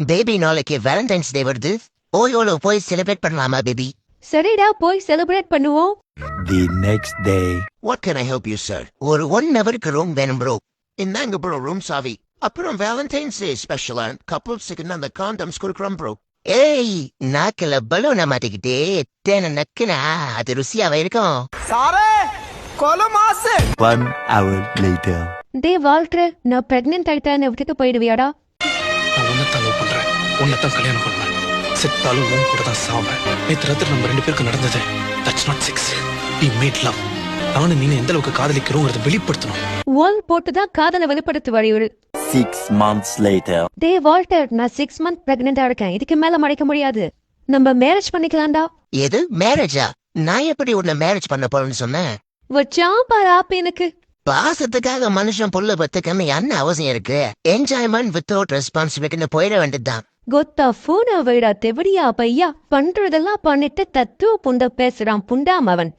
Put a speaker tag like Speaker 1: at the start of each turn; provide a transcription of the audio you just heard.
Speaker 1: Baby நாளைக்கு Valentine's டே வருது. ஓயோல போய் செலிப்ரேட் பண்ணலாமா பேபி?
Speaker 2: சரிடா, போய் செலிப்ரேட் பண்ணுவோம்.
Speaker 3: The next day.
Speaker 1: What can I help you, sir? ஒரு 1 ஹவருக்கு ரூம் வேணும் ப்ரோ. இந்தாங்க ப்ரோ ரூம் சாவி. அப்புறம் வேலண்டைன்ஸ் டே ஸ்பெஷலா கப்புள்ஸுக்கு அந்த காண்டம்ஸ் கொடுக்குறோம் ப்ரோ. ஏய், நாக்கில பலூனை மாட்டிக்கிட்டே தேனை நக்குனா அது ருசியாவே இருக்கும்.
Speaker 3: 1 hour later.
Speaker 2: டே வால்டர், நான் பிரெக்னென்ட் ஆயிட்டேன்னு விட்டுட்டு போயிடுவியாடா?
Speaker 4: நான் உன்னைத்தான் லவ் பண்றேன், உன்னைத்தான் கல்யாணம் பண்ணுவேன். செத்தாலும் உன் கூட தான் சாவேன். நேற்று ராத்திரி நம்ம 2 பேருக்கு நடந்தது that's not sex, we made love. நானும் நீ எந்த அளவுக்கு காதலிக்கிறோங்கிறத வெளிப்படுத்தணும்.
Speaker 2: ஒன் போட்டுதான் காதலை வெளிப்படுத்து வழியுறு.
Speaker 3: 6 months later.
Speaker 2: டே வால்டர், நான் 6 months பிரெக்னெண்டா இருக்கேன். இதுக்கு மேல மறைக்க முடியாது. நம்ம மேரேஜ் பண்ணிக்கலாம்டா.
Speaker 1: எது மேரேஜா? நான் எப்படி உன்னை மேரேஜ் பண்ண போறேன்னு சொன்னேன்?
Speaker 2: வச்சான் பாரு ஆப் எனக்கு.
Speaker 1: பாசத்துக்காக மனுஷன் புள்ள பத்துக்கன்னு என்ன அவசியம் இருக்கு? என்ஜாய்மெண்ட் வித்தவுட் ரெஸ்பான்சிபிலிட்டின்னு போயிட வேண்டியதுதான்.
Speaker 2: கொத்தா போன வைடா தெவடியா பையா, பண்றதெல்லாம் பண்ணிட்டு தத்துவ புண்ட பேசுறான் புண்டாமவன்.